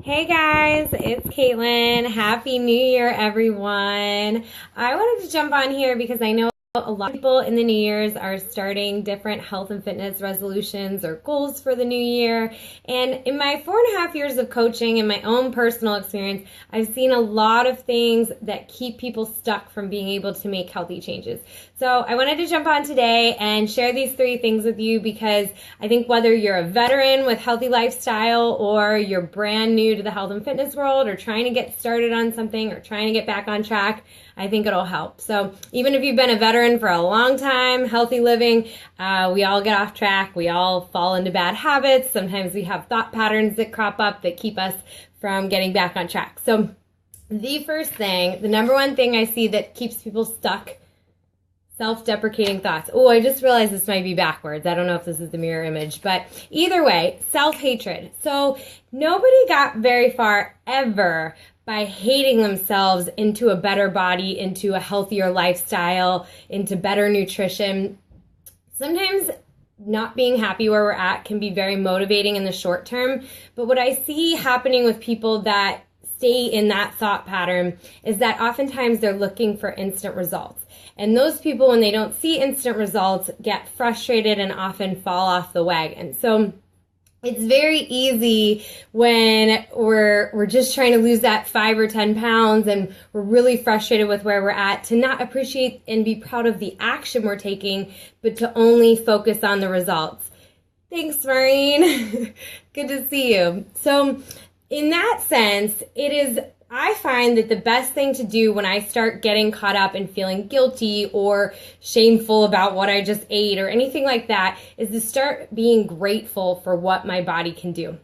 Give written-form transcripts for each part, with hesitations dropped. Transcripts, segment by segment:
Hey guys, it's Katelyn. Happy New Year, everyone. I wanted to jump on here because I know a lot of people in the New Year's are starting different health and fitness resolutions or goals for the new year. And in my 4.5 years of coaching and my own personal experience, I've seen a lot of things that keep people stuck from being able to make healthy changes. So I wanted to jump on today and share these 3 things with you because I think whether you're a veteran with healthy lifestyle or you're brand new to the health and fitness world or trying to get started on something or trying to get back on track, I think it'll help. So even if you've been a veteran for a long time, healthy living, we all get off track. We all fall into bad habits. Sometimes we have thought patterns that crop up that keep us from getting back on track. So the first thing, the number one thing I see that keeps people stuck, self-deprecating thoughts. Oh, I just realized this might be backwards. I don't know if this is the mirror image, but either way, self-hatred. So nobody got very far ever by hating themselves into a better body, into a healthier lifestyle, into better nutrition. Sometimes not being happy where we're at can be very motivating in the short term, but what I see happening with people that stay in that thought pattern is that oftentimes they're looking for instant results. And those people, when they don't see instant results, get frustrated and often fall off the wagon. So it's very easy when we're just trying to lose that 5 or 10 pounds and we're really frustrated with where we're at to not appreciate and be proud of the action we're taking, but to only focus on the results. Thanks, Maureen. Good to see you. So in that sense, I find that the best thing to do when I start getting caught up and feeling guilty or shameful about what I just ate or anything like that is to start being grateful for what my body can do.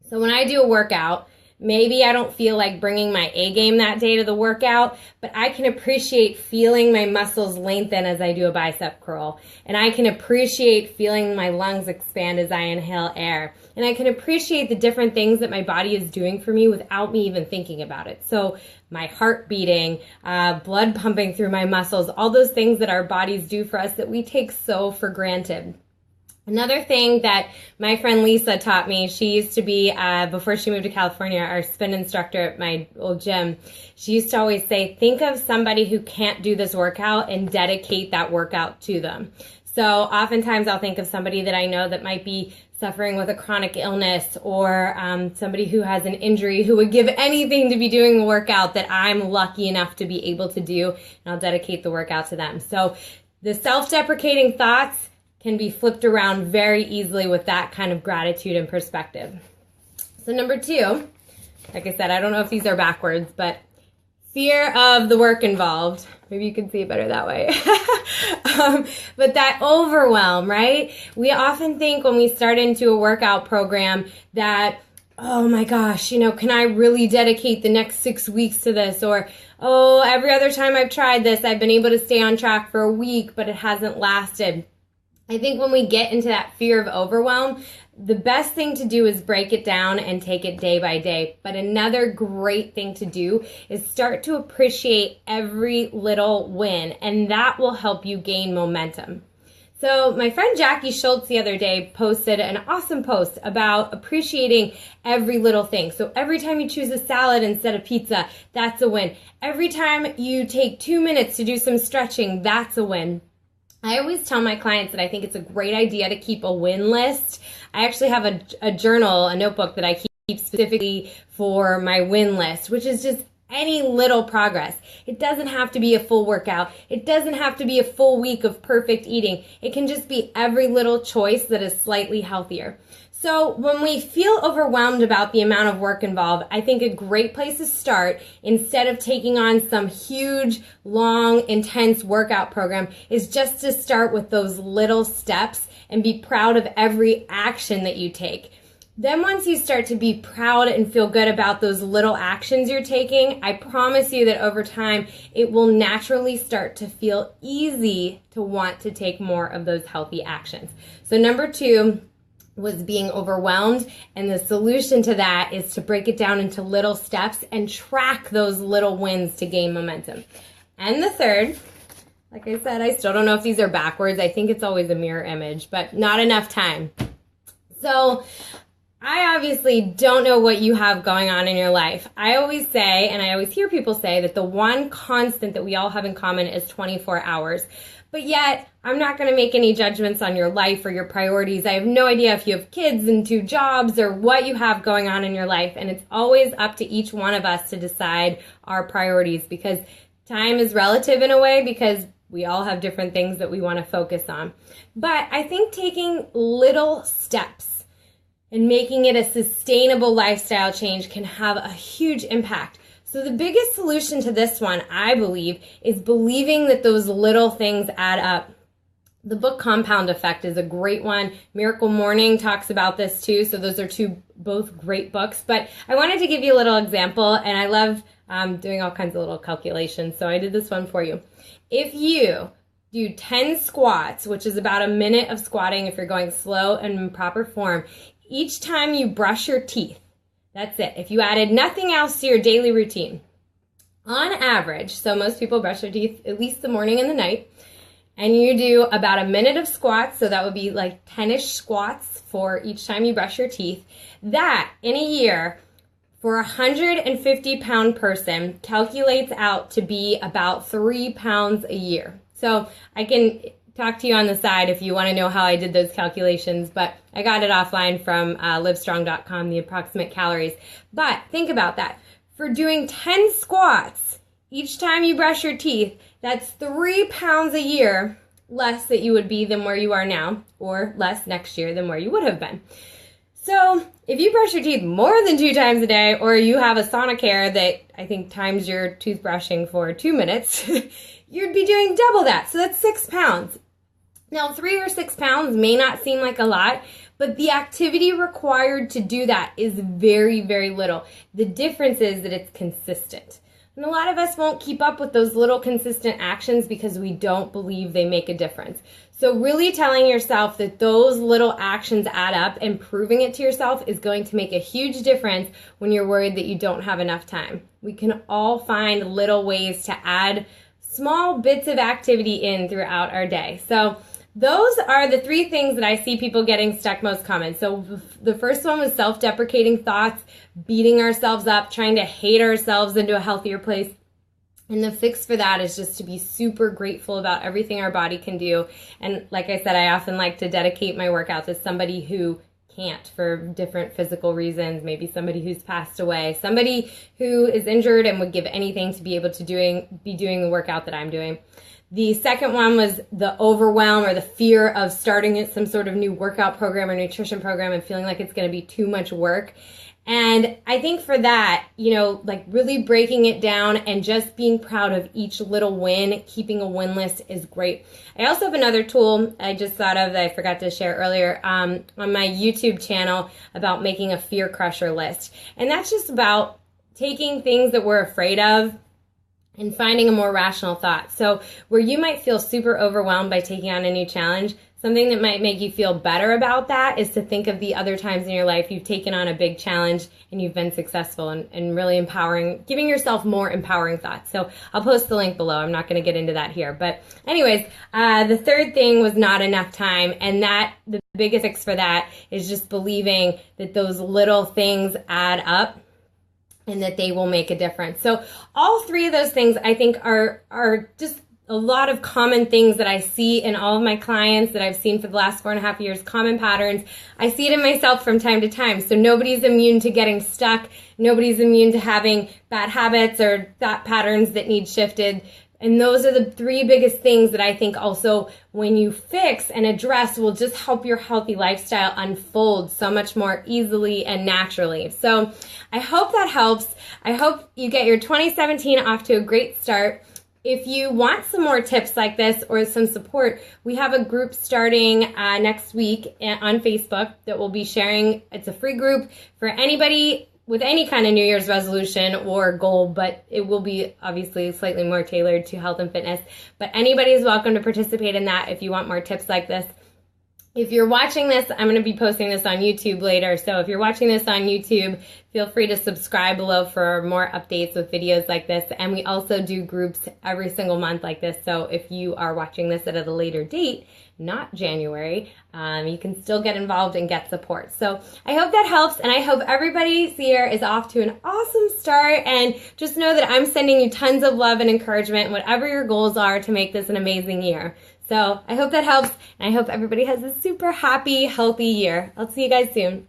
So when I do a workout, maybe I don't feel like bringing my A game that day to the workout, but I can appreciate feeling my muscles lengthen as I do a bicep curl. And I can appreciate feeling my lungs expand as I inhale air. And I can appreciate the different things that my body is doing for me without me even thinking about it. So my heart beating, blood pumping through my muscles, all those things that our bodies do for us that we take so for granted. Another thing that my friend Lisa taught me, she used to be, before she moved to California, our spin instructor at my old gym. She used to always say, think of somebody who can't do this workout and dedicate that workout to them. So oftentimes I'll think of somebody that I know that might be suffering with a chronic illness or somebody who has an injury who would give anything to be doing the workout that I'm lucky enough to be able to do, and I'll dedicate the workout to them. So the self-deprecating thoughts can be flipped around very easily with that kind of gratitude and perspective. So number 2, like I said, I don't know if these are backwards, but fear of the work involved. Maybe you can see it better that way. But that overwhelm, right? We often think when we start into a workout program that, oh my gosh, can I really dedicate the next 6 weeks to this? Or, oh, every other time I've tried this, I've been able to stay on track for a week, but it hasn't lasted. I think when we get into that fear of overwhelm, the best thing to do is break it down and take it day by day. But another great thing to do is start to appreciate every little win, and that will help you gain momentum. So my friend Jackie Schultz the other day posted an awesome post about appreciating every little thing. So every time you choose a salad instead of pizza, that's a win. Every time you take 2 minutes to do some stretching, that's a win. I always tell my clients that I think it's a great idea to keep a win list. I actually have a journal, a notebook that I keep specifically for my win list, which is just any little progress. It doesn't have to be a full workout. It doesn't have to be a full week of perfect eating. It can just be every little choice that is slightly healthier. So when we feel overwhelmed about the amount of work involved, I think a great place to start, instead of taking on some huge, long, intense workout program, is just to start with those little steps and be proud of every action that you take. Then once you start to be proud and feel good about those little actions you're taking, I promise you that over time, it will naturally start to feel easy to want to take more of those healthy actions. So number 2, was being overwhelmed, and the solution to that is to break it down into little steps and track those little wins to gain momentum. And the 3rd, like I said, I still don't know if these are backwards. I think it's always a mirror image, but not enough time. So I obviously don't know what you have going on in your life. I always say, and I always hear people say, that the one constant that we all have in common is 24 hours. But yet, I'm not going to make any judgments on your life or your priorities. I have no idea if you have kids and 2 jobs or what you have going on in your life. And it's always up to each one of us to decide our priorities, because time is relative in a way, because we all have different things that we want to focus on. But I think taking little steps and making it a sustainable lifestyle change can have a huge impact. So the biggest solution to this one, I believe, is believing that those little things add up. The book Compound Effect is a great one. Miracle Morning talks about this too. So those are both great books. But I wanted to give you a little example, and I love doing all kinds of little calculations. So I did this one for you. If you do 10 squats, which is about a minute of squatting if you're going slow and in proper form, each time you brush your teeth, that's it. If you added nothing else to your daily routine, on average, so most people brush their teeth at least the morning and the night, and you do about a minute of squats, so that would be like 10-ish squats for each time you brush your teeth, that in a year for a 150-pound person calculates out to be about 3 pounds a year. So I can talk to you on the side if you want to know how I did those calculations, but I got it offline from livestrong.com, the approximate calories. But think about that. For doing 10 squats each time you brush your teeth, that's 3 pounds a year less that you would be than where you are now, or less next year than where you would have been. So if you brush your teeth more than 2 times a day, or you have a Sonicare that I think times your toothbrushing for 2 minutes, you'd be doing double that. So that's 6 pounds. Now, 3 or 6 pounds may not seem like a lot, but the activity required to do that is very, very little. The difference is that it's consistent. And a lot of us won't keep up with those little consistent actions because we don't believe they make a difference. So really telling yourself that those little actions add up and proving it to yourself is going to make a huge difference when you're worried that you don't have enough time. We can all find little ways to add small bits of activity in throughout our day. So those are the 3 things that I see people getting stuck most common. So the first one was self-deprecating thoughts, beating ourselves up, trying to hate ourselves into a healthier place. And the fix for that is just to be super grateful about everything our body can do. And like I said, I often like to dedicate my workout to somebody who can't for different physical reasons, maybe somebody who's passed away, somebody who is injured and would give anything to be able to be doing the workout that I'm doing. The second one was the overwhelm, or the fear of starting some sort of new workout program or nutrition program and feeling like it's going to be too much work. And I think for that, like really breaking it down and just being proud of each little win, keeping a win list is great. I also have another tool I just thought of that I forgot to share earlier on my YouTube channel about making a fear crusher list. And that's just about taking things that we're afraid of and finding a more rational thought. So where you might feel super overwhelmed by taking on a new challenge, something that might make you feel better about that is to think of the other times in your life you've taken on a big challenge and you've been successful, and really empowering, giving yourself more empowering thoughts. So I'll post the link below. I'm not going to get into that here. But anyways, the third thing was not enough time. And the biggest fix for that is just believing that those little things add up and that they will make a difference. So all 3 of those things I think are just a lot of common things that I see in all of my clients that I've seen for the last 4.5 years, common patterns. I see it in myself from time to time. So nobody's immune to getting stuck. Nobody's immune to having bad habits or thought patterns that need shifted. And those are the 3 biggest things that I think also when you fix and address will just help your healthy lifestyle unfold so much more easily and naturally. So I hope that helps. I hope you get your 2017 off to a great start. If you want some more tips like this or some support, we have a group starting next week on Facebook that we'll be sharing. It's a free group for anybody with any kind of New Year's resolution or goal, but it will be obviously slightly more tailored to health and fitness. But anybody is welcome to participate in that if you want more tips like this. If you're watching this, I'm going to be posting this on YouTube later. So if you're watching this on YouTube, feel free to subscribe below for more updates with videos like this. And we also do groups every single month like this. So if you are watching this at a later date, not January, you can still get involved and get support. So I hope that helps, and I hope everybody's year is off to an awesome start, and just know that I'm sending you tons of love and encouragement, whatever your goals are, to make this an amazing year. So I hope that helps, and I hope everybody has a super happy, healthy year. I'll see you guys soon.